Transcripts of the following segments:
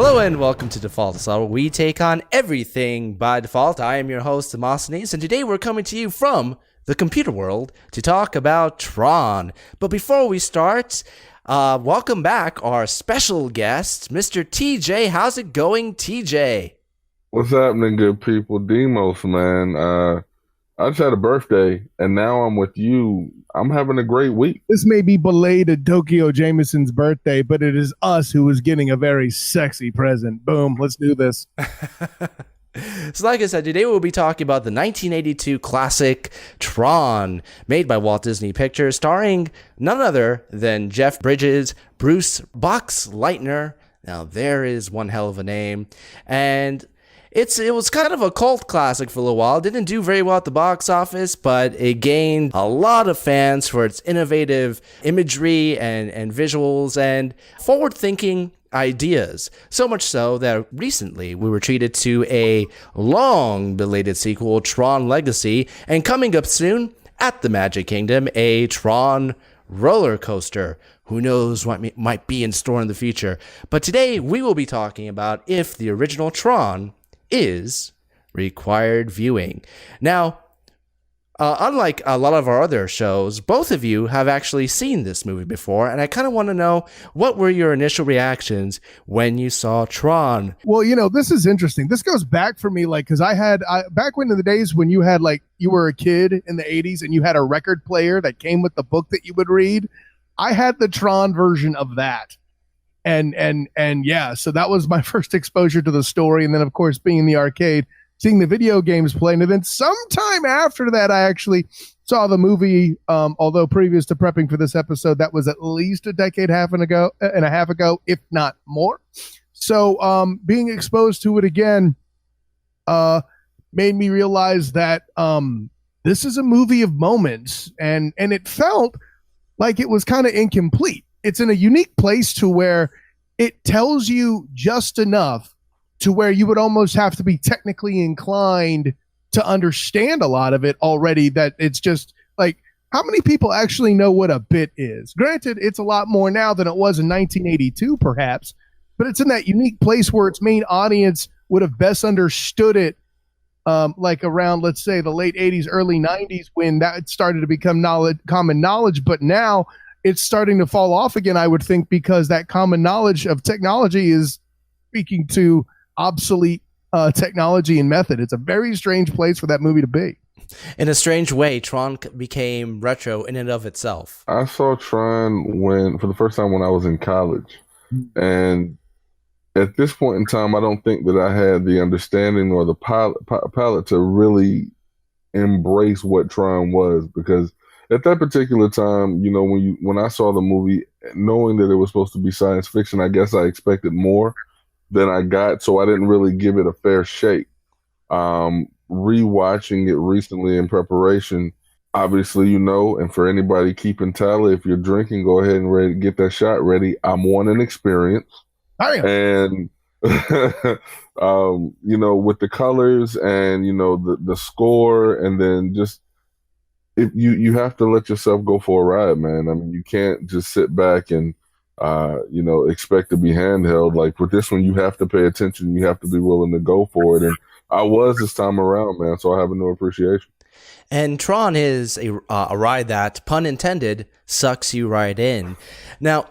Hello and welcome to Default Assault, where we take on everything by default. I am your host, Demosthenes, and today we're coming to you from the computer world to talk about TRON. But before we start, welcome back our special guest, Mr. TJ. How's it going, TJ? What's happening, good people? Demos, man. I just had a birthday, and now I'm with you. I'm having a great week. This may be belated Tokeo Jamison's birthday, but it is us who is getting a very sexy present. Boom, let's do this. So like I said, today we'll be talking about the 1982 classic TRON, made by Walt Disney Pictures, starring none other than Jeff Bridges, Bruce Boxleitner. Now there is one hell of a name. And it was kind of a cult classic for a little while. It didn't do very well at the box office, but it gained a lot of fans for its innovative imagery and visuals and forward-thinking ideas. So much so that recently we were treated to a long-belated sequel, Tron Legacy, and coming up soon at the Magic Kingdom, a Tron roller coaster. Who knows what might be in store in the future. But today we will be talking about if the original Tron is required viewing. Now, unlike a lot of our other shows, both of you have actually seen this movie before, and I kind of want to know, what were your initial reactions when you saw Tron? Well, this is interesting. This goes back for me, because back when in the days when you had, you were a kid in the 80s and you had a record player that came with the book that you would read. I had the Tron version of that. And yeah, so that was my first exposure to the story. And then, of course, being in the arcade, seeing the video games playing. And then sometime after that, I actually saw the movie, although previous to prepping for this episode, that was at least a decade and a half ago, if not more. So being exposed to it again made me realize that this is a movie of moments. And it felt like it was kind of incomplete. It's in a unique place to where it tells you just enough to where you would almost have to be technically inclined to understand a lot of it already, that it's just like, how many people actually know what a bit is? Granted, it's a lot more now than it was in 1982, perhaps, but it's in that unique place where its main audience would have best understood it around, let's say, the late 80s, early 90s, when that started to become common knowledge. But now it's starting to fall off again, I would think, because that common knowledge of technology is speaking to obsolete technology and method. It's a very strange place for that movie to be. In a strange way, Tron became retro in and of itself. I saw Tron for the first time when I was in college. And at this point in time, I don't think that I had the understanding or the palette to really embrace what Tron was, because at that particular time, when I saw the movie, knowing that it was supposed to be science fiction, I guess I expected more than I got, so I didn't really give it a fair shake. Rewatching it recently in preparation, obviously, and for anybody keeping tally, if you're drinking, go ahead and get that shot ready. I'm wanting experience. And with the colors and the score, and then just if you have to let yourself go for a ride, man. I mean, you can't just sit back and expect to be handheld. Like with this one, you have to pay attention. You have to be willing to go for it. And I was this time around, man. So I have a new appreciation. And Tron is a ride that, pun intended, sucks you right in. Now,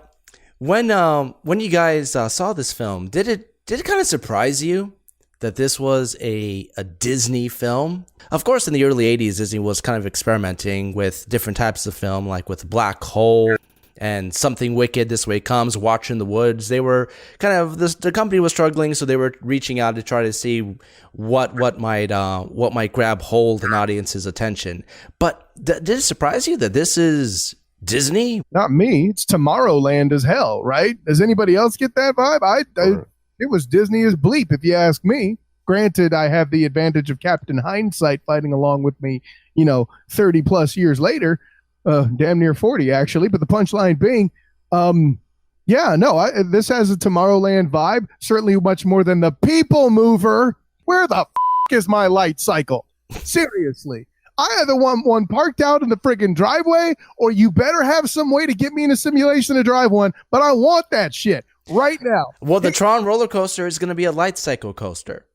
when you guys saw this film, did it kind of surprise you that this was a Disney film? Of course, in the early 80s, Disney was kind of experimenting with different types of film, like with Black Hole and Something Wicked, This Way Comes, Watch in the Woods. They were kind of, the company was struggling, so they were reaching out to try to see what might grab hold an audience's attention. But did it surprise you that this is Disney? Not me. It's Tomorrowland as hell, right? Does anybody else get that vibe? It was Disney as bleep, if you ask me. Granted, I have the advantage of Captain Hindsight fighting along with me, 30 plus years later, damn near 40 actually. But the punchline being, this has a Tomorrowland vibe, certainly much more than the People Mover. Where the is my light cycle? Seriously. I either want one parked out in the friggin' driveway, or you better have some way to get me in a simulation to drive one, but I want that shit. right now. Well, the Tron roller coaster is going to be a light cycle coaster.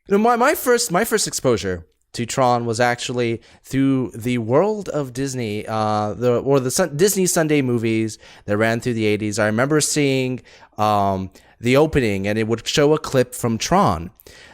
My first exposure to Tron was actually through the World of Disney, the Disney Sunday movies that ran through the 80s. I remember seeing the opening, and it would show a clip from Tron.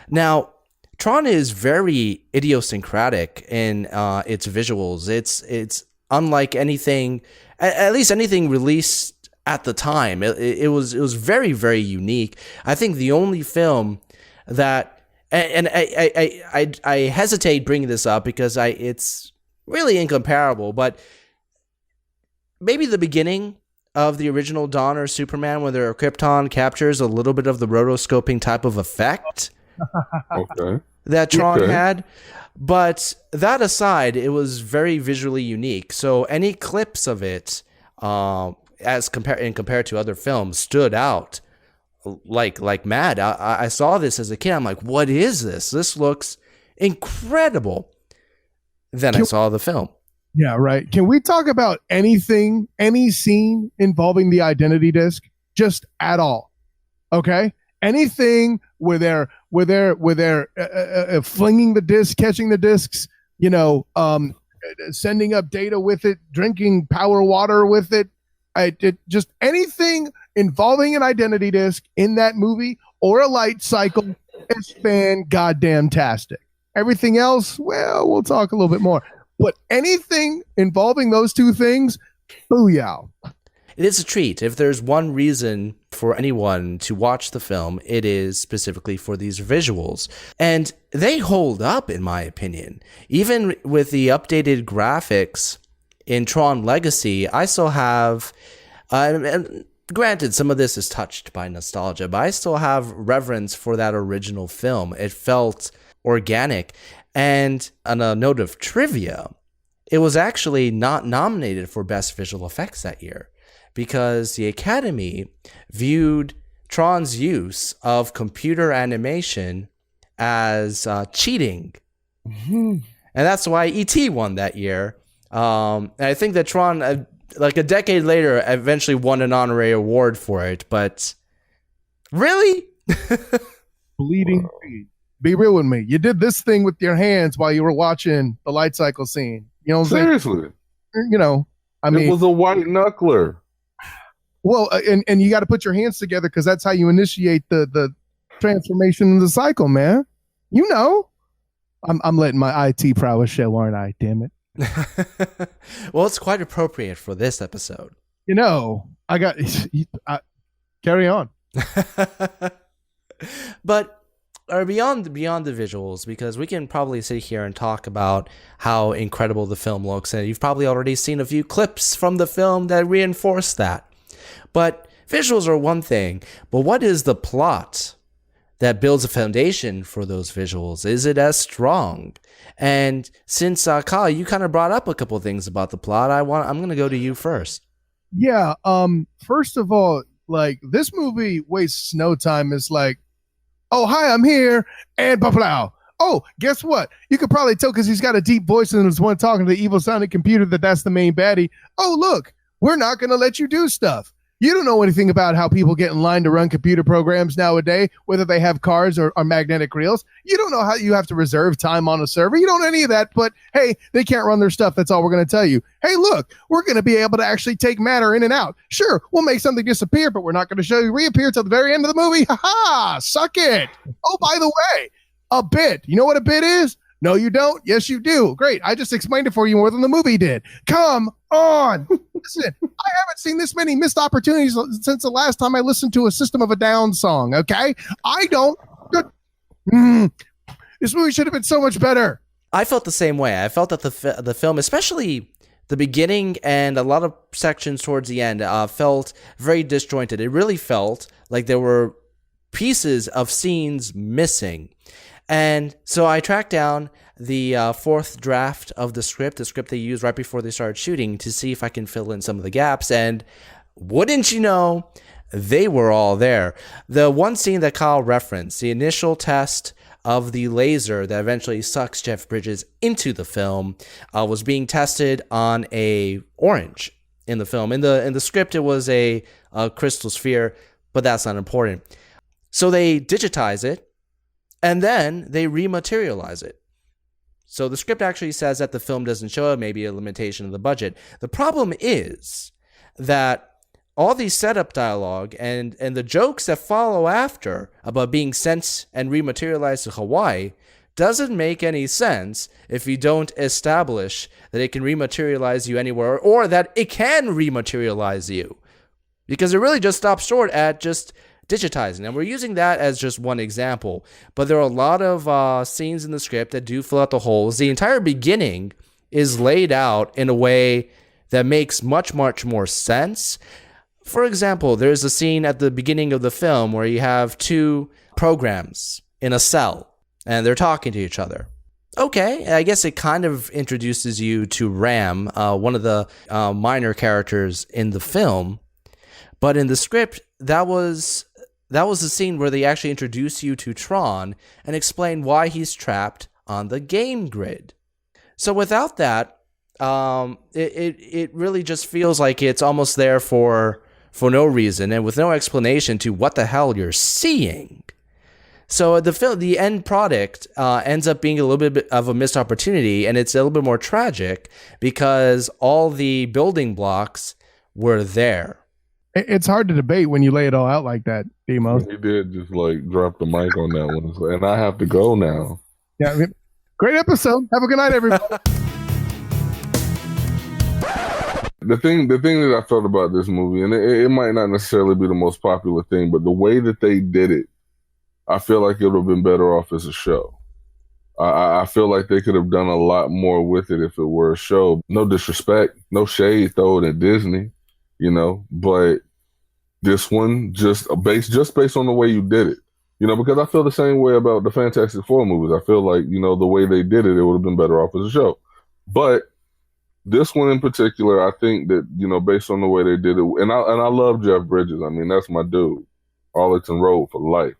Now, Tron is very idiosyncratic in its visuals. It's unlike anything, at least anything released at the time. It was very, very unique. I think the only film that, and I hesitate bringing this up because it's really incomparable, but maybe the beginning of the original Dawn or Superman, where their Krypton captures a little bit of the rotoscoping type of effect that Tron had. But that aside, it was very visually unique. So any clips of it, compared to other films, stood out like mad. I saw this as a kid. I'm like, what is this? This looks incredible. Then I saw the film. Yeah, right. Can we talk about anything, any scene involving the identity disc, just at all? Okay, anything where they're flinging the disc, catching the discs, sending up data with it, drinking power water with it. Just anything involving an identity disc in that movie or a light cycle is fan-goddamn-tastic. Everything else, well, we'll talk a little bit more. But anything involving those two things, booyah. It is a treat. If there's one reason for anyone to watch the film, it is specifically for these visuals. And they hold up, in my opinion. Even with the updated graphics in Tron Legacy, I still have, and granted, some of this is touched by nostalgia, but I still have reverence for that original film. It felt organic. And on a note of trivia, it was actually not nominated for Best Visual Effects that year because the Academy viewed Tron's use of computer animation as cheating. Mm-hmm. And that's why E.T. won that year. And I think that Tron, like a decade later, eventually won an honorary award for it. But really? Bleeding feet. Be real with me. You did this thing with your hands while you were watching the light cycle scene. You know what I'm saying? Seriously. I mean, it was a white knuckler. Well, and you got to put your hands together because that's how you initiate the transformation of the cycle, man. I'm letting my IT prowess show, aren't I? Damn it. Well, it's quite appropriate for this episode. I got carry on. But beyond the visuals, because we can probably sit here and talk about how incredible the film looks, and you've probably already seen a few clips from the film that reinforce that. But visuals are one thing, but what is the plot that builds a foundation for those visuals? Is it as strong? And since Kyle, you kind of brought up a couple of things about the plot, I'm going to go to you first. Yeah. First of all, like, this movie wastes no time. It's like, oh, hi, I'm here, and blah. Oh, guess what? You could probably tell because he's got a deep voice and was one talking to the evil sounding computer that's the main baddie. Oh, look, we're not going to let you do stuff. You don't know anything about how people get in line to run computer programs nowadays, whether they have cards or magnetic reels. You don't know how you have to reserve time on a server. You don't know any of that, but hey, they can't run their stuff. That's all we're going to tell you. Hey, look, we're going to be able to actually take matter in and out. Sure, we'll make something disappear, but we're not going to show you reappear till the very end of the movie. Ha ha, suck it. Oh, by the way, a bit. You know what a bit is? No, you don't. Yes, you do. Great. I just explained it for you more than the movie did. Come on. Listen, I haven't seen this many missed opportunities since the last time I listened to a System of a Down song, okay? I don't. This movie should have been so much better. I felt the same way. I felt that the film, especially the beginning and a lot of sections towards the end, felt very disjointed. It really felt like there were pieces of scenes missing. And so I tracked down the fourth draft of the script they used right before they started shooting, to see if I can fill in some of the gaps. And wouldn't you know, they were all there. The one scene that Kyle referenced, the initial test of the laser that eventually sucks Jeff Bridges into the film, was being tested on a orange. in the film. In the script, it was a crystal sphere, but that's not important. So they digitize it, and then they rematerialize it. So the script actually says that the film doesn't show it, maybe a limitation of the budget. The problem is that all these setup dialogue and the jokes that follow after about being sent and rematerialized to Hawaii doesn't make any sense if you don't establish that it can rematerialize you anywhere, or that it can rematerialize you. Because it really just stops short at just digitizing. And we're using that as just one example. But there are a lot of scenes in the script that do fill out the holes. The entire beginning is laid out in a way that makes much, much more sense. For example, there's a scene at the beginning of the film where you have two programs in a cell, and they're talking to each other. Okay, I guess it kind of introduces you to Ram, one of the minor characters in the film. But in the script, that was the scene where they actually introduce you to Tron and explain why he's trapped on the game grid. So without that, it really just feels like it's almost there for no reason and with no explanation to what the hell you're seeing. So the end product ends up being a little bit of a missed opportunity, and it's a little bit more tragic because all the building blocks were there. It's hard to debate when you lay it all out like that, Demos. He did just like drop the mic on that one, and I have to go now. Yeah, I mean, great episode. Have a good night, everybody. The thing that I felt about this movie, and it might not necessarily be the most popular thing, but the way that they did it, I feel like it would have been better off as a show. I feel like they could have done a lot more with it if it were a show. No disrespect, no shade thrown at Disney, but this one just based on the way you did it, because I feel the same way about the Fantastic Four movies. I feel like, the way they did it would have been better off as a show. But this one in particular, I think that, based on the way they did it, and I love Jeff Bridges. I mean, that's my dude. Arlington Road for life.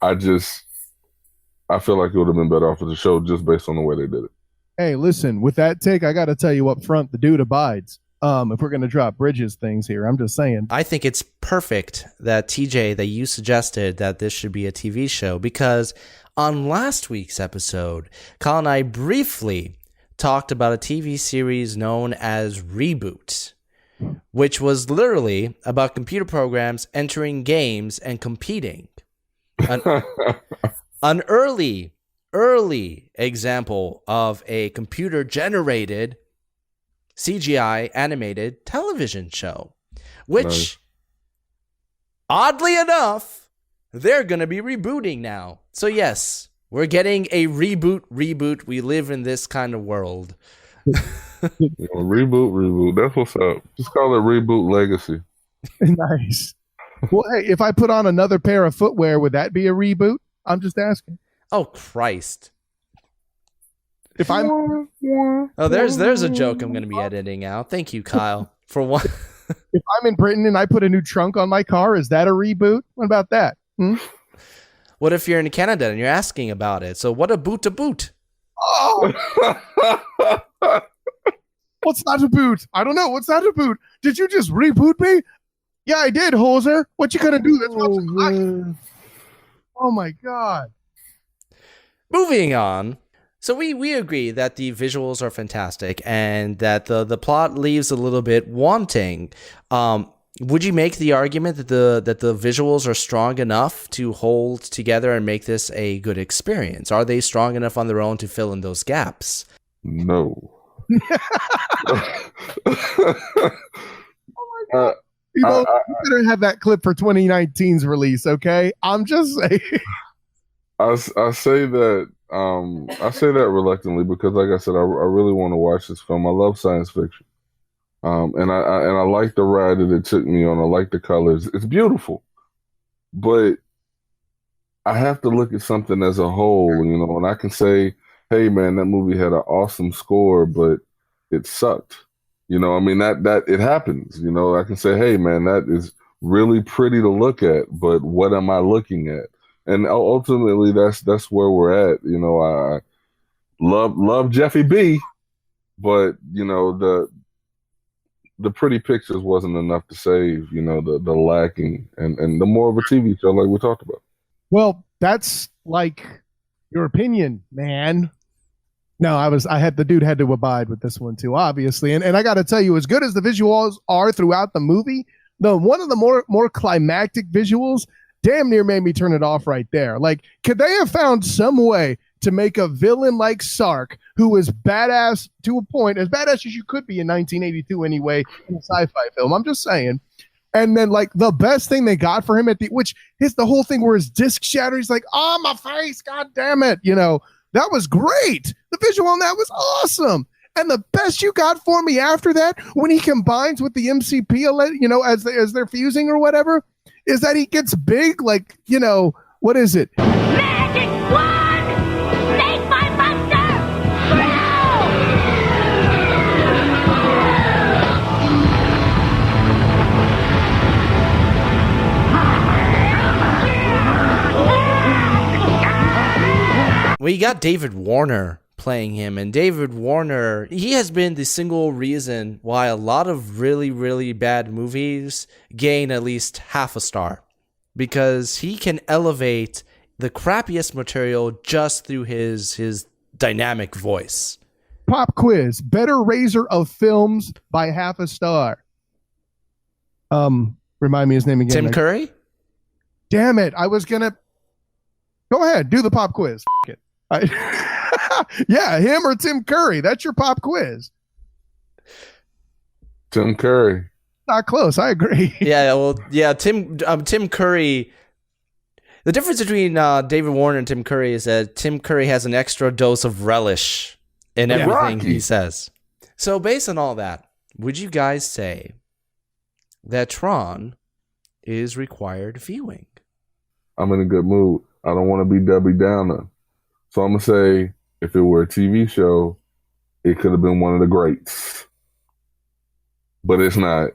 I feel like it would have been better off as a show just based on the way they did it. Hey, listen, with that take, I got to tell you up front, the dude abides. If we're going to drop Bridges things here, I'm just saying. I think it's perfect that TJ, that you suggested that this should be a TV show, because on last week's episode, Kyle and I briefly talked about a TV series known as Reboot, which was literally about computer programs entering games and competing. An early example of a computer-generated CGI animated television show, which, oddly enough, they're going to be rebooting now. So yes, we're getting a reboot. We live in this kind of world. Reboot. That's what's up. Just call it Reboot Legacy. Nice. Well, hey, if I put on another pair of footwear, would that be a reboot? I'm just asking. Oh, Christ. If I'm there's a joke I'm going to be editing out. Thank you, Kyle, for one. If I'm in Britain and I put a new trunk on my car, is that a reboot? What about that? What if you're in Canada and you're asking about it? So what a boot to boot? Oh. What's that a boot? I don't know. What's that a boot? Did you just reboot me? Yeah, I did, hoser. What you gonna do? That's oh my God. Moving on. So we agree that the visuals are fantastic and that the plot leaves a little bit wanting. Would you make the argument that the visuals are strong enough to hold together and make this a good experience? Are they strong enough on their own to fill in those gaps? No. Oh my God. You better have that clip for 2019's release, okay? I'm just saying. I say that reluctantly because, like I said, I really want to watch this film. I love science fiction, and I like the ride that it took me on. I like the colors; it's beautiful, but I have to look at something as a whole, and I can say, "Hey, man, that movie had an awesome score, but it sucked." That it happens. I can say, "Hey, man, that is really pretty to look at, but what am I looking at?" And ultimately, that's where we're at. I love Jeffy B, but the pretty pictures wasn't enough to save, the lacking and the more of a TV show like we talked about. Well, that's like your opinion, man. No, the dude had to abide with this one too, obviously. And I got to tell you, as good as the visuals are throughout the movie, one of the more climactic visuals damn near made me turn it off right there. Like, could they have found some way to make a villain like Sark, who was badass to a point, as badass as you could be in 1982 anyway, in a sci-fi film? I'm just saying. And then, like, the best thing they got for him which is the whole thing where his disc shattered. He's like, "Oh, my face, god damn it!" That was great. The visual on that was awesome. And the best you got for me after that, when he combines with the MCP, as they're fusing or whatever, is that he gets big, like, what is it? Magic wand! Save my buster! Well, you got David Warner playing him, and David Warner, he has been the single reason why a lot of really, really bad movies gain at least half a star, because he can elevate the crappiest material just through his dynamic voice. Pop quiz: better raiser of films by half a star. Remind me his name again. Tim Curry? Damn it! I was gonna. Go ahead, do the pop quiz. F- it. Yeah, him or Tim Curry. That's your pop quiz. Tim Curry. Not close. I agree. Tim Curry. The difference between David Warner and Tim Curry is that Tim Curry has an extra dose of relish in everything he says. So based on all that, would you guys say that Tron is required viewing? I'm in a good mood. I don't want to be Debbie Downer. So I'm going to say, if it were a TV show, it could have been one of the greats. But it's not.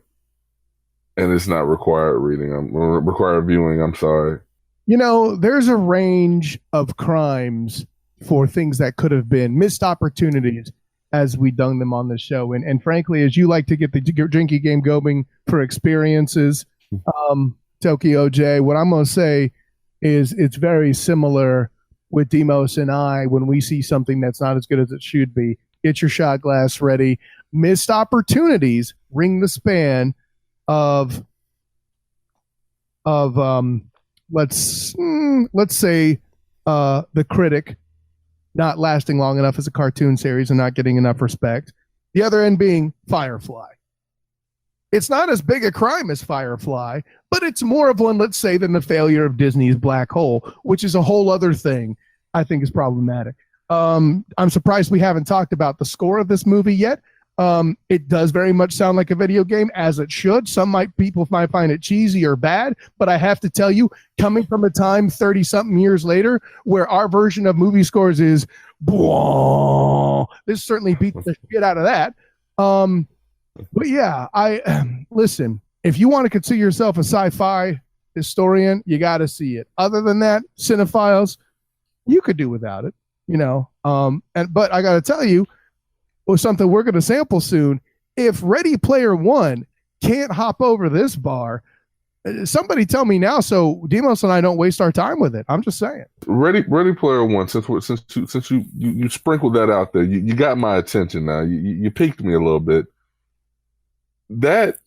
And it's not required required viewing. I'm sorry. There's a range of crimes for things that could have been missed opportunities as we dung them on the show. And frankly, as you like to get the drinky game going for experiences, Tokyo J, what I'm going to say is it's very similar with Demos and I when we see something that's not as good as it should be. Get your shot glass ready. Missed opportunities ring the span of let's say The Critic not lasting long enough as a cartoon series and not getting enough respect. The other end being Firefly. It's not as big a crime as Firefly, but it's more of one, let's say, than the failure of Disney's Black Hole, which is a whole other thing I think is problematic. I'm surprised we haven't talked about the score of this movie yet. It does very much sound like a video game, as it should. People might find it cheesy or bad, but I have to tell you, coming from a time 30-something years later where our version of movie scores is, this certainly beats the shit out of that. But yeah, listen, if you want to consider yourself a sci-fi historian, you got to see it. Other than that, cinephiles, you could do without it, but I got to tell you, with something we're going to sample soon, if Ready Player One can't hop over this bar, somebody tell me now so Demos and I don't waste our time with it. I'm just saying. Ready Player One, since you sprinkled that out there, you got my attention now. You piqued me a little bit. That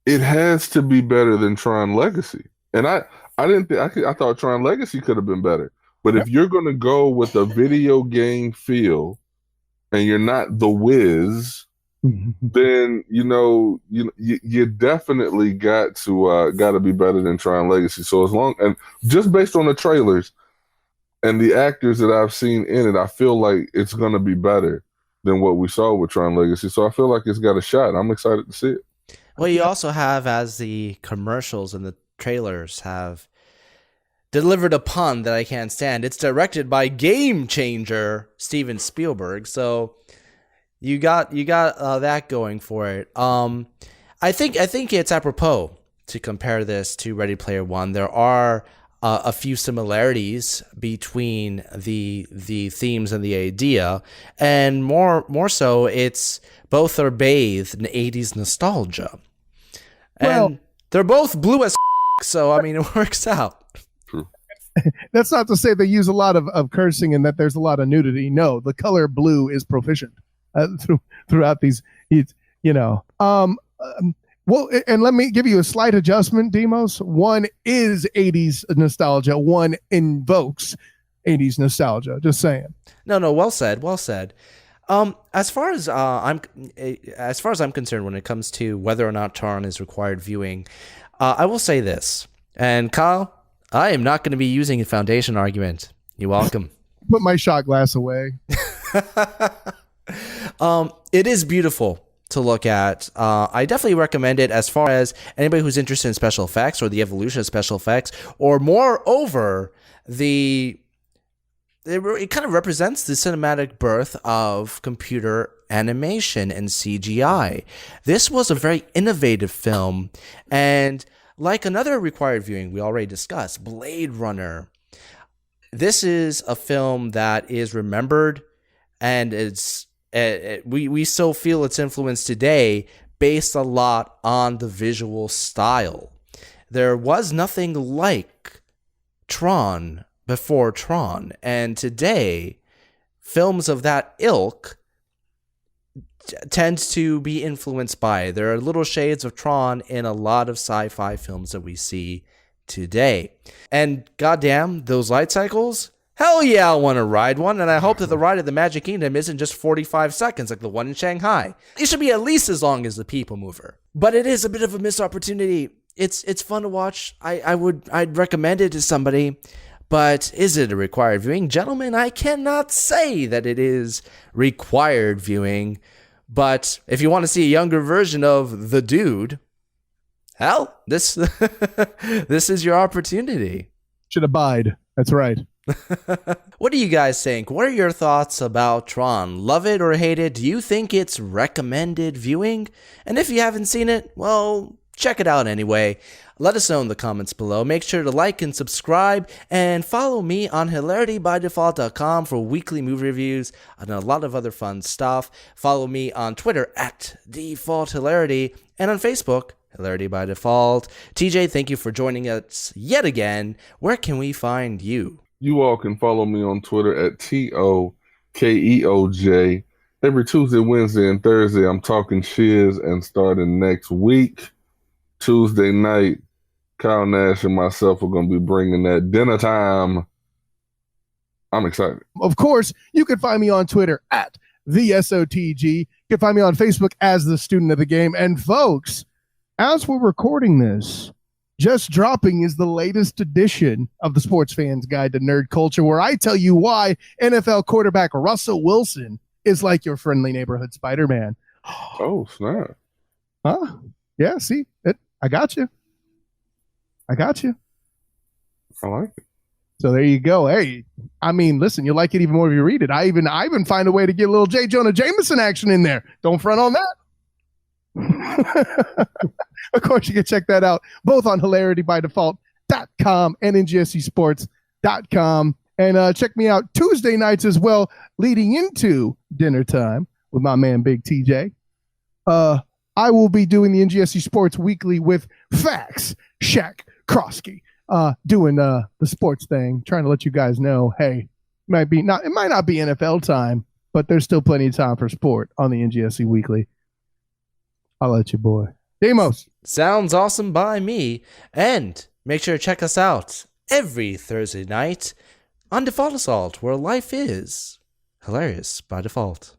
it has to be better than Tron Legacy. And I thought Tron Legacy could have been better. But if you're going to go with a video game feel and you're not The Wiz, then you definitely got to be better than Tron Legacy. So and just based on the trailers and the actors that I've seen in it, I feel like it's going to be better than what we saw with Tron Legacy. So I feel like it's got a shot. I'm excited to see it. Well, you also have, as the commercials and the trailers have delivered a pun that I can't stand. It's directed by game changer Steven Spielberg. So you got that going for it. I think it's apropos to compare this to Ready Player One. There are a few similarities between the themes and the idea, and more so, it's both are bathed in 80s nostalgia, and they're both blue as so I mean it works out. That's not to say they use a lot of cursing and that there's a lot of nudity. No, the color blue is proficient throughout these. Well, and let me give you a slight adjustment, Demos. One is 80s nostalgia. One invokes 80s nostalgia. Just saying. No, well said. As far as I'm concerned, when it comes to whether or not TRON is required viewing, I will say this. And Kyle, I am not going to be using a foundation argument. You're welcome. Put my shot glass away. It is beautiful to look at. I definitely recommend it as far as anybody who's interested in special effects or the evolution of special effects, or moreover, it kind of represents the cinematic birth of computer animation and CGI. This was a very innovative film, and like another required viewing we already discussed, Blade Runner, this is a film that is remembered, and we still feel its influence today based a lot on the visual style. There was nothing like TRON before TRON, and today films of that ilk tend to be influenced by. There are little shades of TRON in a lot of sci-fi films that we see today. And goddamn, those light cycles, hell yeah, I want to ride one, and I hope that the ride of the Magic Kingdom isn't just 45 seconds like the one in Shanghai. It should be at least as long as the People Mover. But it is a bit of a missed opportunity. It's fun to watch. I'd recommend it to somebody. But is it a required viewing? Gentlemen, I cannot say that it is required viewing. But if you want to see a younger version of the dude, hell, this is your opportunity. Should abide. That's right. What do you guys think? What are your thoughts about TRON? Love it or hate it? Do you think it's recommended viewing? And if you haven't seen it, well, check it out anyway. Let us know in the comments below. Make sure to like and subscribe, and follow me on hilaritybydefault.com for weekly movie reviews and a lot of other fun stuff. Follow me on Twitter at DefaultHilarity, and on Facebook, Hilarity by Default. TJ, thank you for joining us yet again. Where can we find you? You all can follow me on Twitter at TOKEOJ. Every Tuesday, Wednesday, and Thursday, I'm talking shiz, and starting next week, Tuesday night, Kyle Nash and myself are going to be bringing that dinner time. I'm excited. Of course, you can find me on Twitter at TheSOTG. You can find me on Facebook as the Student of the Game. And folks, as we're recording this, just dropping is the latest edition of the Sports Fan's Guide to Nerd Culture, where I tell you why NFL quarterback Russell Wilson is like your friendly neighborhood Spider-Man. Oh, snap. Huh? Yeah, see? I got you. I like it. So there you go. Hey, I mean, listen, you'll like it even more if you read it. I even find a way to get a little J. Jonah Jamison action in there. Don't front on that. Of course, you can check that out both on hilaritybydefault.com and ngsesports.com. And check me out Tuesday nights as well, leading into dinner time with my man Big TJ. I will be doing the NGSC Sports Weekly with Fax, Shaq, Krosky, doing the sports thing, trying to let you guys know, hey, it might not be NFL time, but there's still plenty of time for sport on the NGSC Weekly. I'll let you, boy. Demos. Sounds awesome by me. And make sure to check us out every Thursday night on Default Assault, where life is hilarious by default.